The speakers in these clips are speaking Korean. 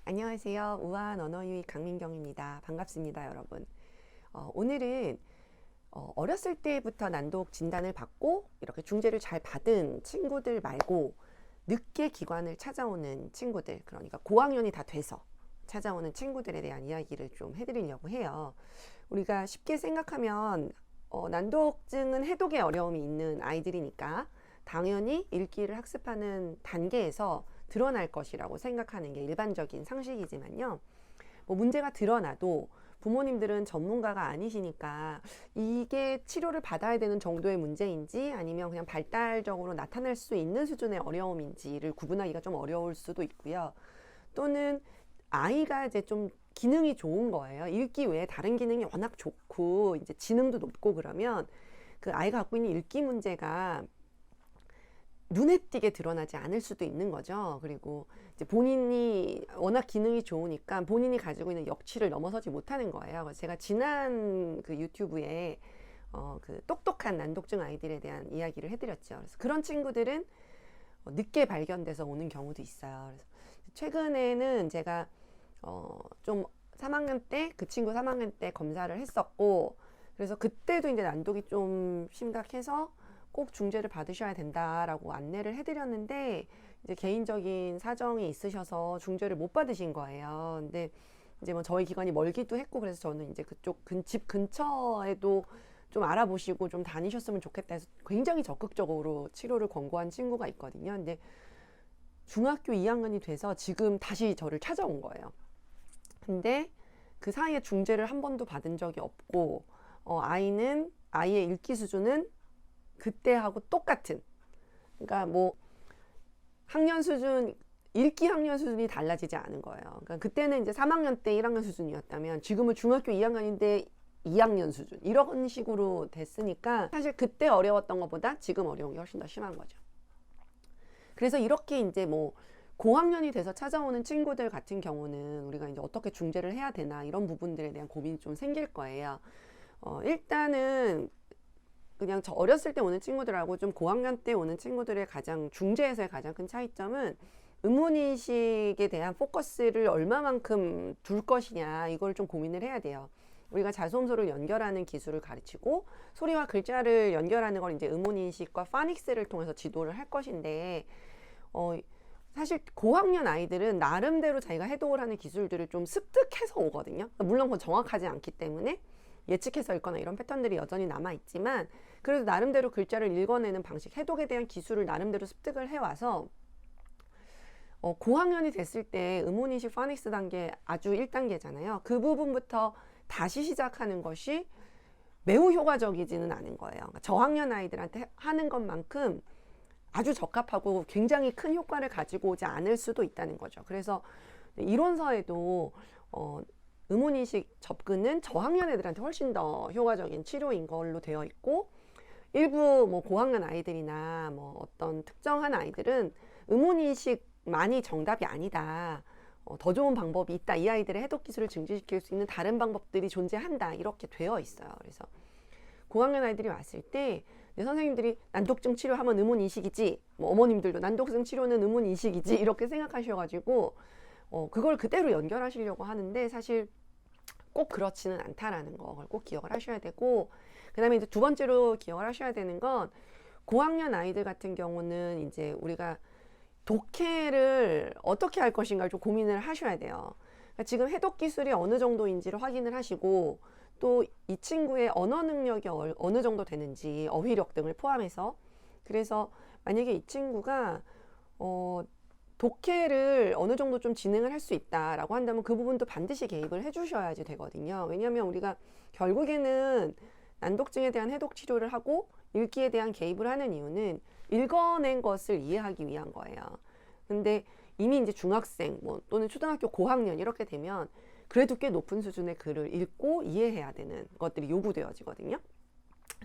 안녕하세요. 우아한 언어유희 강민경입니다. 반갑습니다, 여러분. 오늘은 어렸을 때부터 난독 진단을 받고 이렇게 중재를 잘 받은 친구들 말고 늦게 기관을 찾아오는 친구들, 그러니까 고학년이 다 돼서 찾아오는 친구들에 대한 이야기를 좀 해드리려고 해요. 우리가 쉽게 생각하면 난독증은 해독에 어려움이 있는 아이들이니까 당연히 읽기를 학습하는 단계에서 드러날 것이라고 생각하는 게 일반적인 상식이지만요. 뭐 문제가 드러나도 부모님들은 전문가가 아니시니까 이게 치료를 받아야 되는 정도의 문제인지 아니면 그냥 발달적으로 나타날 수 있는 수준의 어려움인지를 구분하기가 좀 어려울 수도 있고요. 또는 아이가 이제 좀 기능이 좋은 거예요. 읽기 외에 다른 기능이 워낙 좋고 이제 지능도 높고 그러면 그 아이가 갖고 있는 읽기 문제가 눈에 띄게 드러나지 않을 수도 있는 거죠. 그리고 이제 본인이 워낙 기능이 좋으니까 본인이 가지고 있는 역치를 넘어서지 못하는 거예요. 그래서 제가 지난 그 유튜브에 그 똑똑한 난독증 아이들에 대한 이야기를 해드렸죠. 그래서 그런 친구들은 늦게 발견돼서 오는 경우도 있어요. 그래서 최근에는 제가 좀 3학년 때 그 친구 3학년 때 검사를 했었고, 그래서 그때도 이제 난독이 좀 심각해서 꼭 중재를 받으셔야 된다라고 안내를 해드렸는데 이제 개인적인 사정이 있으셔서 중재를 못 받으신 거예요. 근데 이제 뭐 저희 기관이 멀기도 했고 그래서 저는 이제 그쪽 집 근처에도 좀 알아보시고 좀 다니셨으면 좋겠다 해서 굉장히 적극적으로 치료를 권고한 친구가 있거든요. 근데 중학교 2학년이 돼서 지금 다시 저를 찾아온 거예요. 근데 그 사이에 중재를 한 번도 받은 적이 없고 아이의 읽기 수준은 그때하고 똑같은, 그러니까 뭐 학년 수준, 읽기 학년 수준이 달라지지 않은 거예요. 그러니까 그때는 이제 3학년 때 1학년 수준이었다면 지금은 중학교 2학년인데 2학년 수준 이런 식으로 됐으니까 사실 그때 어려웠던 것보다 지금 어려운 게 훨씬 더 심한 거죠. 그래서 이렇게 이제 뭐 고학년이 돼서 찾아오는 친구들 같은 경우는 우리가 이제 어떻게 중재를 해야 되나 이런 부분들에 대한 고민이 좀 생길 거예요. 일단은 그냥 저 어렸을 때 오는 친구들하고 좀 고학년 때 오는 친구들의 가장 중재에서의 가장 큰 차이점은 의문인식에 대한 포커스를 얼마만큼 둘 것이냐 이걸 좀 고민을 해야 돼요. 우리가 자소음소를 연결하는 기술을 가르치고 소리와 글자를 연결하는 걸 이제 의문인식과 파닉스를 통해서 지도를 할 것인데 사실 고학년 아이들은 나름대로 자기가 해독을 하는 기술들을 좀 습득해서 오거든요. 물론 그건 정확하지 않기 때문에 예측해서 읽거나 이런 패턴들이 여전히 남아있지만 그래도 나름대로 글자를 읽어내는 방식, 해독에 대한 기술을 나름대로 습득을 해와서 고학년이 됐을 때 의문인식 파닉스 단계 아주 1단계잖아요. 그 부분부터 다시 시작하는 것이 매우 효과적이지는 않은 거예요. 그러니까 저학년 아이들한테 하는 것만큼 아주 적합하고 굉장히 큰 효과를 가지고 오지 않을 수도 있다는 거죠. 그래서 이론서에도 의문인식 접근은 저학년 애들한테 훨씬 더 효과적인 치료인 걸로 되어 있고, 일부 뭐 고학년 아이들이나 뭐 어떤 특정한 아이들은 의문인식만이 정답이 아니다. 더 좋은 방법이 있다. 이 아이들의 해독 기술을 증진시킬 수 있는 다른 방법들이 존재한다. 이렇게 되어 있어요. 그래서 고학년 아이들이 왔을 때 선생님들이 난독증 치료하면 의문인식이지, 뭐 어머님들도 난독증 치료는 의문인식이지 이렇게 생각하셔가지고 그걸 그대로 연결하시려고 하는데 사실 꼭 그렇지는 않다라는 걸 꼭 기억을 하셔야 되고, 그 다음에 이제 두 번째로 기억을 하셔야 되는 건 고학년 아이들 같은 경우는 이제 우리가 독해를 어떻게 할 것인가를 좀 고민을 하셔야 돼요. 그러니까 지금 해독 기술이 어느 정도인지를 확인을 하시고 또 이 친구의 언어 능력이 어느 정도 되는지 어휘력 등을 포함해서, 그래서 만약에 이 친구가 독해를 어느 정도 좀 진행을 할 수 있다라고 한다면 그 부분도 반드시 개입을 해주셔야지 되거든요. 왜냐하면 우리가 결국에는 난독증에 대한 해독 치료를 하고 읽기에 대한 개입을 하는 이유는 읽어낸 것을 이해하기 위한 거예요. 근데 이미 이제 중학생 뭐 또는 초등학교 고학년 이렇게 되면 그래도 꽤 높은 수준의 글을 읽고 이해해야 되는 것들이 요구되어지거든요.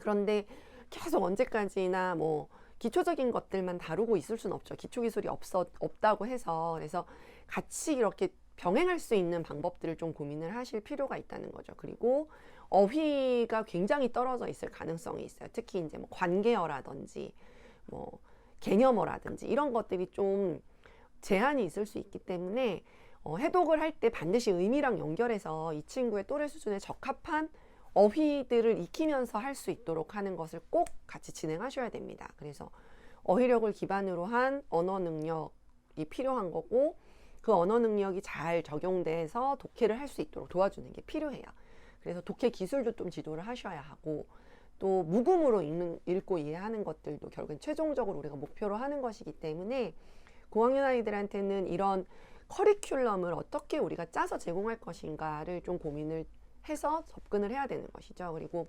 그런데 계속 언제까지나 뭐 기초적인 것들만 다루고 있을 수는 없죠. 기초 기술이 없다고 해서. 그래서 같이 이렇게 병행할 수 있는 방법들을 좀 고민을 하실 필요가 있다는 거죠. 그리고 어휘가 굉장히 떨어져 있을 가능성이 있어요. 특히 이제 뭐 관계어라든지 뭐 개념어라든지 이런 것들이 좀 제한이 있을 수 있기 때문에 해독을 할 때 반드시 의미랑 연결해서 이 친구의 또래 수준에 적합한 어휘들을 익히면서 할 수 있도록 하는 것을 꼭 같이 진행하셔야 됩니다. 그래서 어휘력을 기반으로 한 언어 능력이 필요한 거고, 그 언어 능력이 잘 적용돼서 독해를 할 수 있도록 도와주는 게 필요해요. 그래서 독해 기술도 좀 지도를 하셔야 하고, 또 묵음으로 읽고 이해하는 것들도 결국엔 최종적으로 우리가 목표로 하는 것이기 때문에 고학년 아이들한테는 이런 커리큘럼을 어떻게 우리가 짜서 제공할 것인가를 좀 고민을 해서 접근을 해야 되는 것이죠. 그리고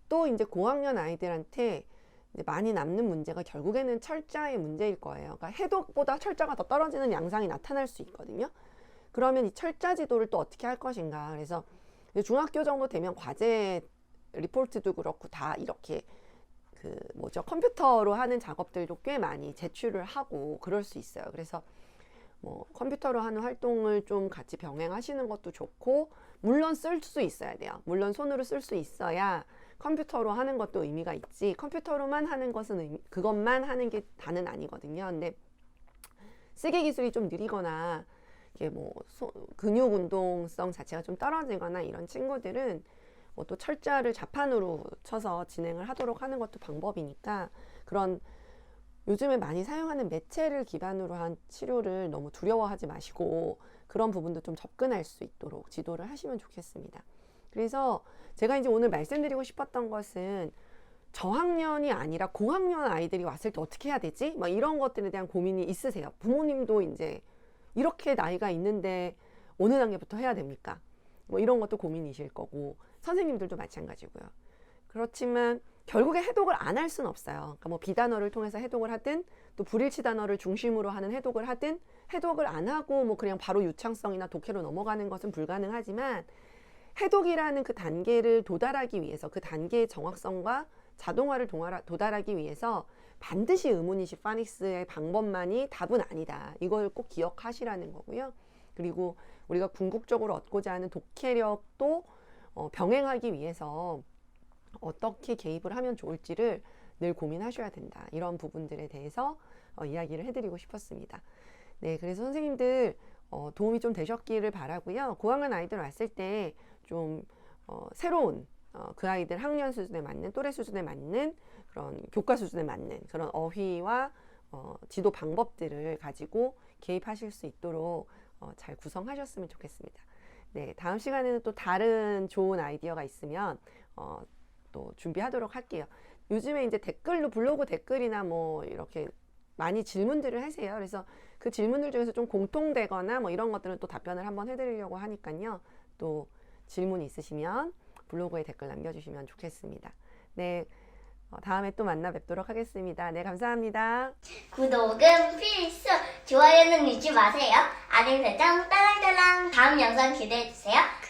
또 이제 고학년 아이들한테 이제 많이 남는 문제가 결국에는 철자의 문제일 거예요. 그러니까 해독보다 철자가 더 떨어지는 양상이 나타날 수 있거든요. 그러면 이 철자 지도를 또 어떻게 할 것인가. 그래서 이제 중학교 정도 되면 과제 리포트도 그렇고 다 이렇게 컴퓨터로 하는 작업들도 꽤 많이 제출을 하고 그럴 수 있어요. 그래서 뭐 컴퓨터로 하는 활동을 좀 같이 병행하시는 것도 좋고, 물론 쓸 수 있어야 돼요. 물론 손으로 쓸 수 있어야 컴퓨터로 하는 것도 의미가 있지, 컴퓨터로만 하는 것은 그것만 하는 게 다는 아니거든요. 근데 쓰기 기술이 좀 느리거나 이게 뭐 근육 운동성 자체가 좀 떨어지거나 이런 친구들은 뭐 또 철자를 자판으로 쳐서 진행을 하도록 하는 것도 방법이니까, 그런 요즘에 많이 사용하는 매체를 기반으로 한 치료를 너무 두려워하지 마시고 그런 부분도 좀 접근할 수 있도록 지도를 하시면 좋겠습니다. 그래서 제가 이제 오늘 말씀드리고 싶었던 것은 저학년이 아니라 고학년 아이들이 왔을 때 어떻게 해야 되지? 막 이런 것들에 대한 고민이 있으세요. 부모님도 이제 이렇게 나이가 있는데 어느 단계부터 해야 됩니까? 뭐 이런 것도 고민이실 거고, 선생님들도 마찬가지고요. 그렇지만 결국에 해독을 안 할 수는 없어요. 그러니까 뭐 비단어를 통해서 해독을 하든, 또 불일치 단어를 중심으로 하는 해독을 하든, 해독을 안 하고 뭐 그냥 바로 유창성이나 독해로 넘어가는 것은 불가능하지만, 해독이라는 그 단계를 도달하기 위해서, 그 단계의 정확성과 자동화를 도달하기 위해서 반드시 의문이식 파닉스의 방법만이 답은 아니다. 이걸 꼭 기억하시라는 거고요. 그리고 우리가 궁극적으로 얻고자 하는 독해력도 병행하기 위해서 어떻게 개입을 하면 좋을지를 늘 고민하셔야 된다. 이런 부분들에 대해서 이야기를 해드리고 싶었습니다. 네, 그래서 선생님들 도움이 좀 되셨기를 바라고요. 고학년 아이들 왔을 때 좀 새로운 그 아이들 학년 수준에 맞는, 또래 수준에 맞는, 그런 교과 수준에 맞는 그런 어휘와 지도 방법들을 가지고 개입하실 수 있도록 잘 구성하셨으면 좋겠습니다. 네, 다음 시간에는 또 다른 좋은 아이디어가 있으면 또 준비하도록 할게요. 요즘에 이제 댓글로, 블로그 댓글이나 뭐 이렇게 많이 질문들을 하세요. 그래서 그 질문들 중에서 좀 공통되거나 뭐 이런 것들은 또 답변을 한번 해드리려고 하니까요. 또 질문 있으시면 블로그에 댓글 남겨주시면 좋겠습니다. 네, 다음에 또 만나 뵙도록 하겠습니다. 네, 감사합니다. 구독은 필수! 좋아요는 잊지 마세요. 알림 설정 딸랑딸랑. 다음 영상 기대해주세요.